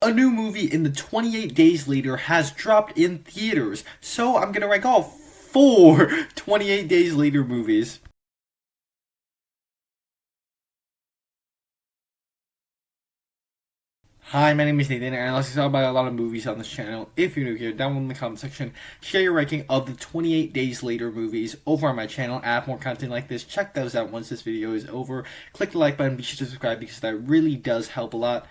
A new movie in the 28 Days Later has dropped in theaters, so I'm gonna rank all four 28 Days Later movies. Hi, my name is Nathan, and I like to talk about a lot of movies on this channel. If you're new here, down in the comment section, share your ranking of the 28 Days Later movies over on my channel. I have more content like this. Check those out once this video is over. Click the like button, be sure to subscribe because that really does help a lot.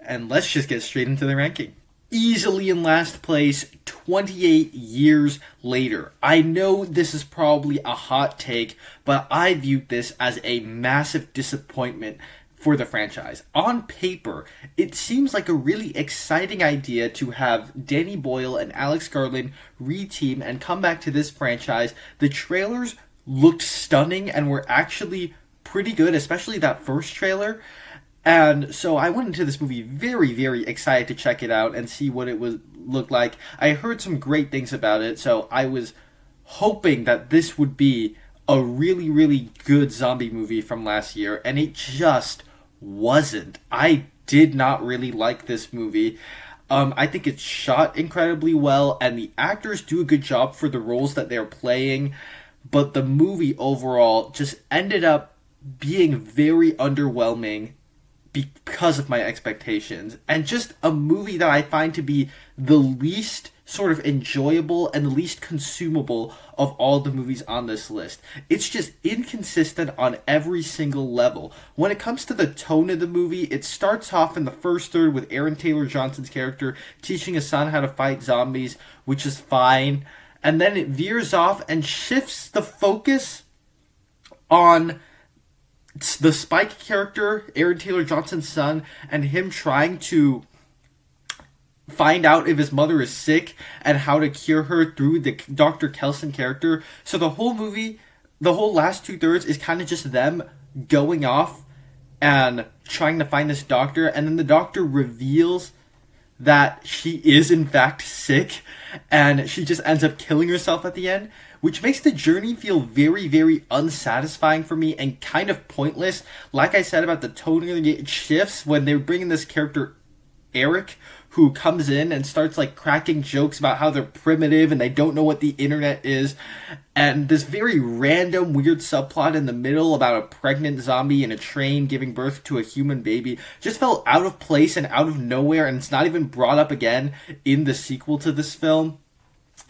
And let's just get straight into the ranking. Easily in last place, 28 years later. I know this is probably a hot take, but I viewed this as a massive disappointment for the franchise. On paper, it seems like a really exciting idea to have Danny Boyle and Alex Garland reteam and come back to this franchise. The trailers looked stunning and were actually pretty good, especially that first trailer. And so I went into this movie very, very excited to check it out and see what it would look like. I heard some great things about it, so I was hoping that this would be a really, really good zombie movie from last year, and it just wasn't. I did not really like this movie. I think it's shot incredibly well, and the actors do a good job for the roles that they're playing, but the movie overall just ended up being very underwhelming because of my expectations, and just a movie that I find to be the least sort of enjoyable and the least consumable of all the movies on this list. It's just inconsistent on every single level. When it comes to the tone of the movie, it starts off in the first third with Aaron Taylor Johnson's character teaching his son how to fight zombies, which is fine, and then it veers off and shifts the focus on the Spike character, Aaron Taylor Johnson's son, and him trying to find out if his mother is sick and how to cure her through the Dr. Kelson character. So the whole movie, the whole last two-thirds is kind of just them going off and trying to find this doctor, and then the doctor reveals that she is in fact sick, and she just ends up killing herself at the end, which makes the journey feel very, very unsatisfying for me and kind of pointless. Like I said about the tone of it shifts when they're bringing this character, Eric, who comes in and starts like cracking jokes about how they're primitive and they don't know what the internet is, and this very random weird subplot in the middle about a pregnant zombie in a train giving birth to a human baby just felt out of place and out of nowhere, and it's not even brought up again in the sequel to this film.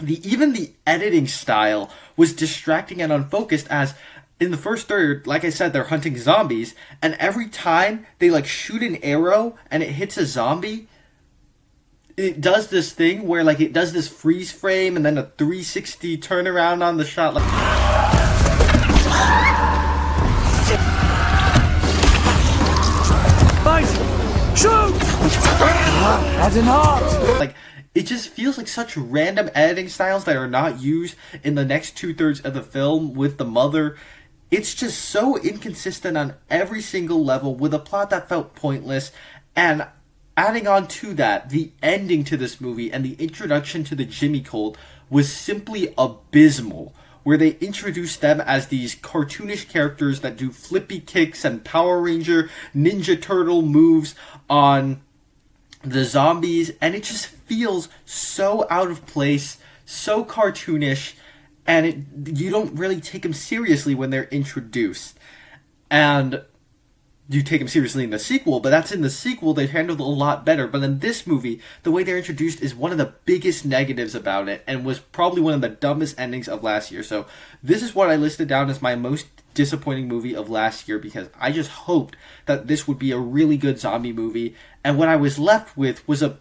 Even the editing style was distracting and unfocused, as in the first third, like I said, they're hunting zombies, and every time they like shoot an arrow and it hits a zombie, it does this thing where like it does this freeze frame and then a 360 turnaround on the shot, like Fight! Shoot! Head and heart! like it just feels like such random editing styles that are not used in the next two-thirds of the film with the mother. It's just so inconsistent on every single level with a plot that felt pointless, and adding on to that, the ending to this movie and the introduction to the Jimmy Cult was simply abysmal, where they introduced them as these cartoonish characters that do flippy kicks and Power Ranger Ninja Turtle moves on the zombies, and it just feels so out of place, so cartoonish, and you don't really take them seriously when they're introduced. And you take them seriously in the sequel, but that's in the sequel, they handled it a lot better. But in this movie, the way they're introduced is one of the biggest negatives about it, and was probably one of the dumbest endings of last year. So this is what I listed down as my most disappointing movie of last year, because I just hoped that this would be a really good zombie movie, and what I was left with was a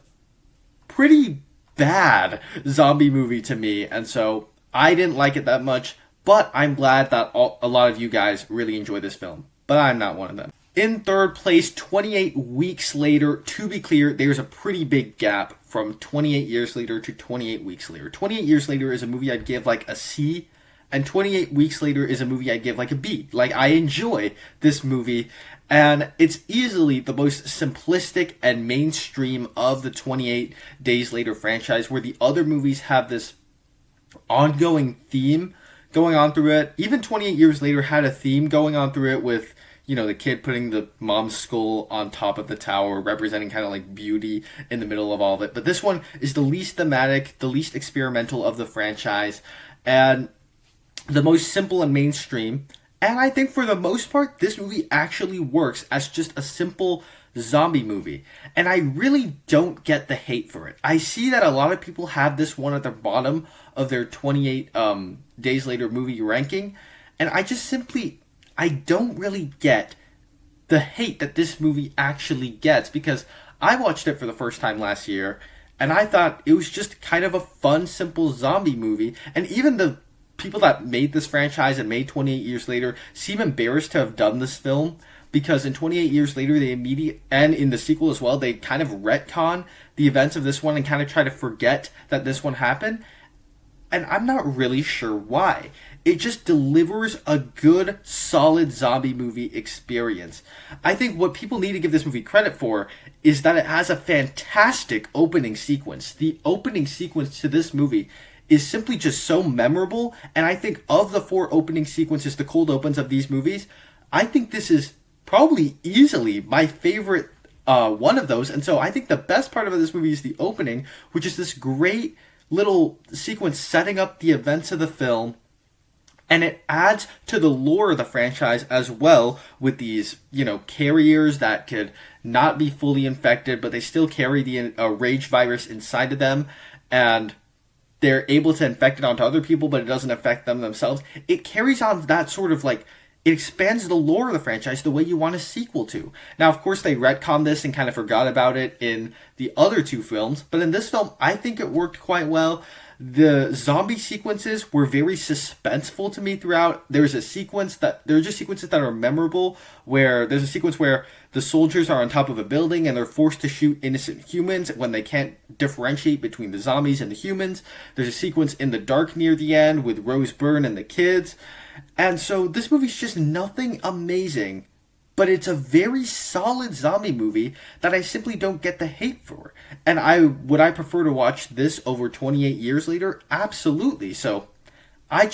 pretty bad zombie movie to me, and so I didn't like it that much, but I'm glad that a lot of you guys really enjoy this film, but I'm not one of them. In third place, 28 weeks later. To be clear, there's a pretty big gap from 28 years later to 28 weeks later. 28 years later is a movie I'd give like a C, and 28 weeks later is a movie I'd give like a B. Like, I enjoy this movie, and it's easily the most simplistic and mainstream of the 28 Days Later franchise, where the other movies have this ongoing theme going on through it. Even 28 years later had a theme going on through it with, the kid putting the mom's skull on top of the tower, representing kind of like beauty in the middle of all of it. But this one is the least thematic, the least experimental of the franchise, and the most simple and mainstream. And I think for the most part, this movie actually works as just a simple zombie movie. And I really don't get the hate for it. I see that a lot of people have this one at the bottom of their 28 Days Later movie ranking. And I don't really get the hate that this movie actually gets, because I watched it for the first time last year and I thought it was just kind of a fun, simple zombie movie. And even the people that made this franchise and made 28 Years Later seem embarrassed to have done this film, because in 28 Years Later, and in the sequel as well, they kind of retcon the events of this one and kind of try to forget that this one happened. And I'm not really sure why. It just delivers a good, solid zombie movie experience. I think what people need to give this movie credit for is that it has a fantastic opening sequence. The opening sequence to this movie is simply just so memorable, and I think of the 4 opening sequences, the cold opens of these movies, I think this is probably easily my favorite one of those. And so I think the best part of this movie is the opening, which is this great little sequence setting up the events of the film, and it adds to the lore of the franchise as well, with these, carriers that could not be fully infected, but they still carry the rage virus inside of them, and they're able to infect it onto other people, but it doesn't affect them themselves. It carries on that sort of it expands the lore of the franchise the way you want a sequel to. Now, of course, they retconned this and kind of forgot about it in the other 2 films, but in this film, I think it worked quite well. The zombie sequences were very suspenseful to me throughout. There are just sequences that are memorable, where there's a sequence where the soldiers are on top of a building and they're forced to shoot innocent humans when they can't differentiate between the zombies and the humans. There's a sequence in the dark near the end with Rose Byrne and the kids. And so this movie's just nothing amazing, but it's a very solid zombie movie that I simply don't get the hate for. And would I prefer to watch this over 28 Years Later? Absolutely. So I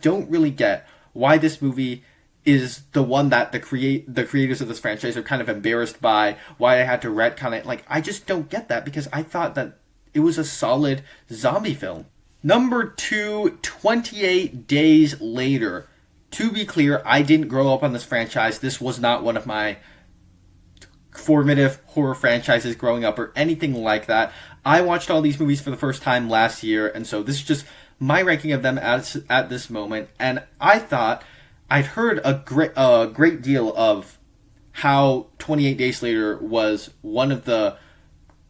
don't really get why this movie is the one that the creators of this franchise are kind of embarrassed by, why I had to retcon it. I just don't get that, because I thought that it was a solid zombie film. Number 2, 28 Days Later. To be clear, I didn't grow up on this franchise. This was not one of my formative horror franchises growing up or anything like that. I watched all these movies for the first time last year, and so this is just my ranking of them at this moment. And I thought I'd heard a great deal of how 28 Days Later was one of the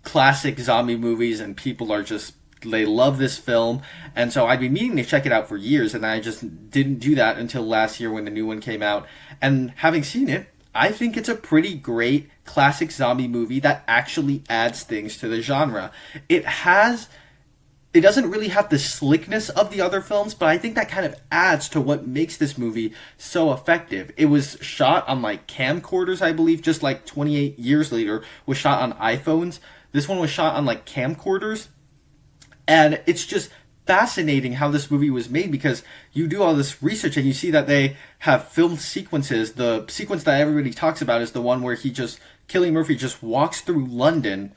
classic zombie movies, and people are just, they love this film, and so I'd been meaning to check it out for years, and I just didn't do that until last year when the new one came out. And having seen it, I think it's a pretty great classic zombie movie that actually adds things to the genre. It doesn't really have the slickness of the other films, but I think that kind of adds to what makes this movie so effective. It was shot on camcorders, I believe, just like 28 Years Later was shot on iPhones. This one was shot on camcorders. And it's just fascinating how this movie was made, because you do all this research and you see that they have filmed sequences. The sequence that everybody talks about is the one where Cillian Murphy just walks through London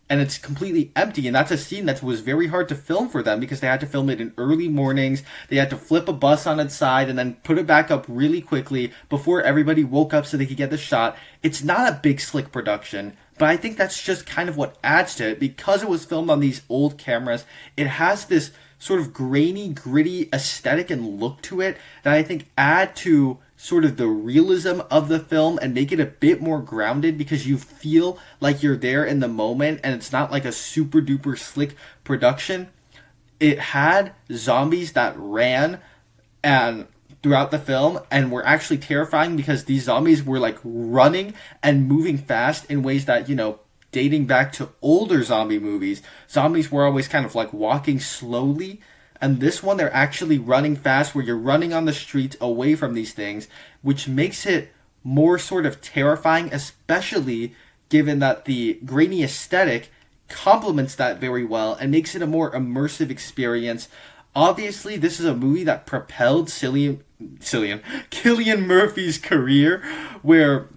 and it's completely empty. And that's a scene that was very hard to film for them, because they had to film it in early mornings. They had to flip a bus on its side and then put it back up really quickly before everybody woke up so they could get the shot. It's not a big, slick production, but I think that's just kind of what adds to it. Because it was filmed on these old cameras, it has this sort of grainy, gritty aesthetic and look to it that I think add to sort of the realism of the film and make it a bit more grounded, because you feel like you're there in the moment and it's not like a super duper slick production. It had zombies that ran and throughout the film and were actually terrifying, because these zombies were running and moving fast in ways that, dating back to older zombie movies, zombies were always kind of walking slowly. And this one, they're actually running fast, where you're running on the streets away from these things, which makes it more sort of terrifying, especially given that the grainy aesthetic complements that very well and makes it a more immersive experience. Obviously, this is a movie that propelled Cillian Cillian Murphy's career, where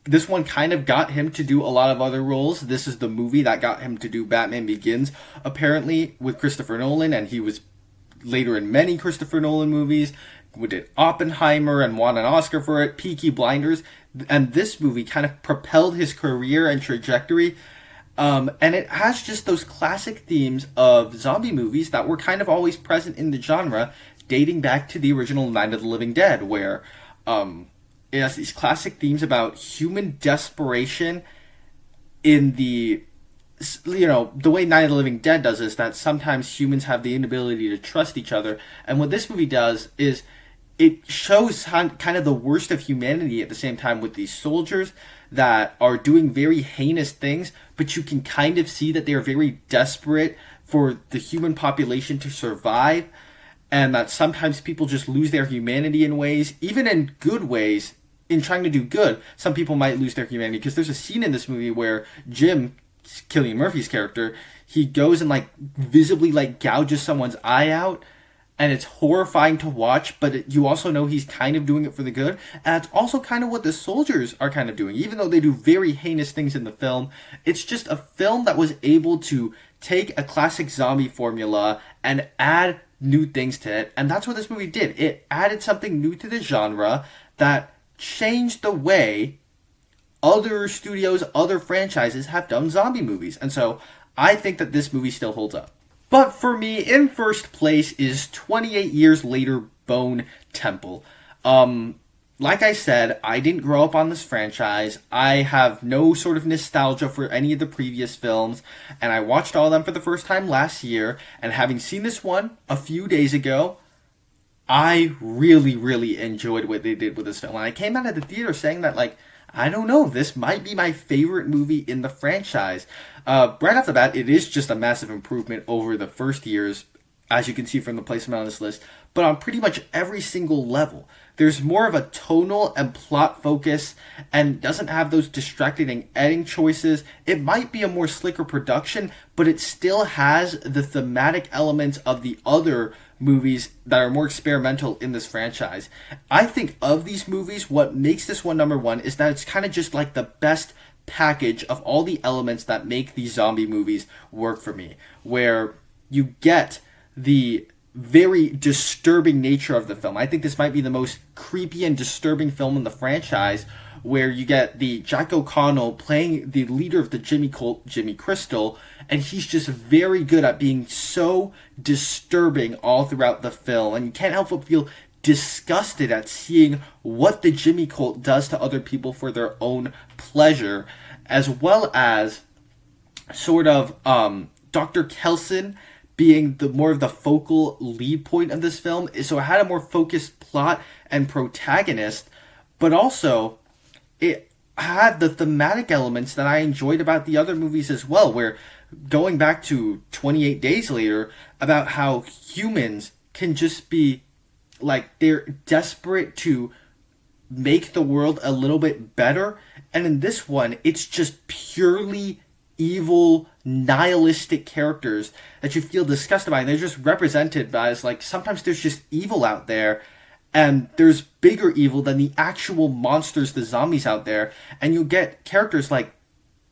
this one kind of got him to do a lot of other roles. This is the movie that got him to do Batman Begins, apparently, with Christopher Nolan, and he was later in many Christopher Nolan movies. We did Oppenheimer and won an Oscar for it, Peaky Blinders, and this movie kind of propelled his career and trajectory. And it has just those classic themes of zombie movies that were kind of always present in the genre, dating back to the original Night of the Living Dead, where it has these classic themes about human desperation in the, the way Night of the Living Dead does is that sometimes humans have the inability to trust each other. And what this movie does is it shows kind of the worst of humanity at the same time with these soldiers that are doing very heinous things, but you can kind of see that they are very desperate for the human population to survive, and that sometimes people just lose their humanity in ways, even in good ways. In trying to do good, some people might lose their humanity, because there's a scene in this movie where Jim, Cillian Murphy's character, he goes and visibly gouges someone's eye out, and it's horrifying to watch, but you also know he's kind of doing it for the good, and it's also kind of what the soldiers are kind of doing. Even though they do very heinous things in the film, it's just a film that was able to take a classic zombie formula and add new things to it, and that's what this movie did. It added something new to the genre that changed the way other studios, other franchises have done zombie movies. And so I think that this movie still holds up. But for me, in first place is 28 Years Later, Bone Temple. Like I said, I didn't grow up on this franchise. I have no sort of nostalgia for any of the previous films, and I watched all of them for the first time last year, and having seen this one a few days ago, I really, really enjoyed what they did with this film. And I came out of the theater saying that, I don't know, this might be my favorite movie in the franchise. Right off the bat, it is just a massive improvement over the first years, as you can see from the placement on this list, but on pretty much every single level. There's more of a tonal and plot focus, and doesn't have those distracting editing choices. It might be a more slicker production, but it still has the thematic elements of the other movies that are more experimental in this franchise. I think of these movies, what makes this one number one is that it's kind of just the best package of all the elements that make these zombie movies work for me, where you get the very disturbing nature of the film. I think this might be the most creepy and disturbing film in the franchise, where you get the Jack O'Connell playing the leader of the Jimmy cult, Jimmy Crystal, and he's just very good at being so disturbing all throughout the film, and you can't help but feel disgusted at seeing what the Jimmy cult does to other people for their own pleasure, as well as sort of Dr. Kelson being the more of the focal lead point of this film. So it had a more focused plot and protagonist, but also it had the thematic elements that I enjoyed about the other movies as well, where going back to 28 Days Later, about how humans can just be they're desperate to make the world a little bit better, and in this one it's just purely evil, nihilistic characters that you feel disgusted by, and they're just represented by as sometimes there's just evil out there, and there's bigger evil than the actual monsters, the zombies out there, and you'll get characters like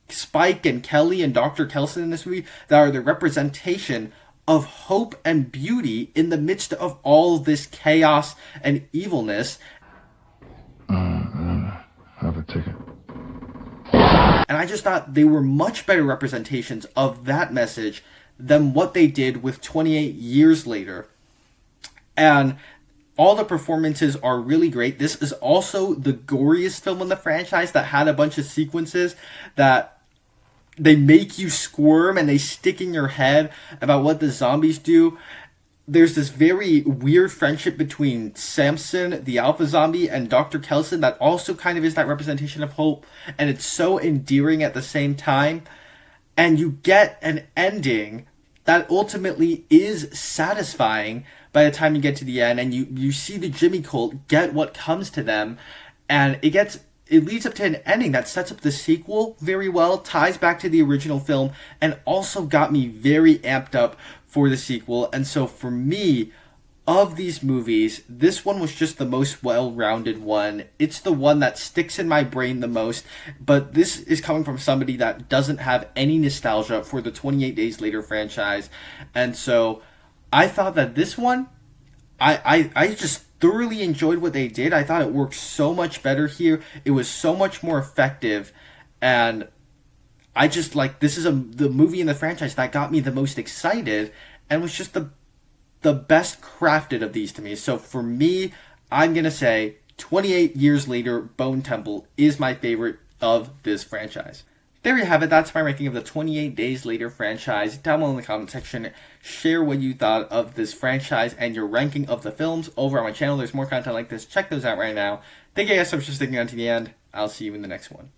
Spike and Kelly and Dr. Kelson in this movie that are the representation of hope and beauty in the midst of all this chaos and evilness. Have a ticket. And I just thought they were much better representations of that message than what they did with 28 Years Later. And all the performances are really great. This is also the goriest film in the franchise that had a bunch of sequences that they make you squirm and they stick in your head about what the zombies do. There's this very weird friendship between Samson, the alpha zombie, and Dr. Kelson that also kind of is that representation of hope, and it's so endearing at the same time. And you get an ending that ultimately is satisfying by the time you get to the end, and you see the Jimmy cult get what comes to them, and it leads up to an ending that sets up the sequel very well, ties back to the original film, and also got me very amped up for the sequel. And so for me, of these movies, this one was just the most well-rounded one. It's the one that sticks in my brain the most, but this is coming from somebody that doesn't have any nostalgia for the 28 Days Later franchise. And so I thought that this one, I just thoroughly enjoyed what they did. I thought it worked so much better here. It was so much more effective, and I just like, this is the movie in the franchise that got me the most excited and was just the best crafted of these to me. So for me, I'm going to say 28 Years Later, Bone Temple is my favorite of this franchise. There you have it. That's my ranking of the 28 Days Later franchise. Down below in the comment section, share what you thought of this franchise and your ranking of the films over on my channel. There's more content like this. Check those out right now. Thank you guys so much for sticking on to the end. I'll see you in the next one.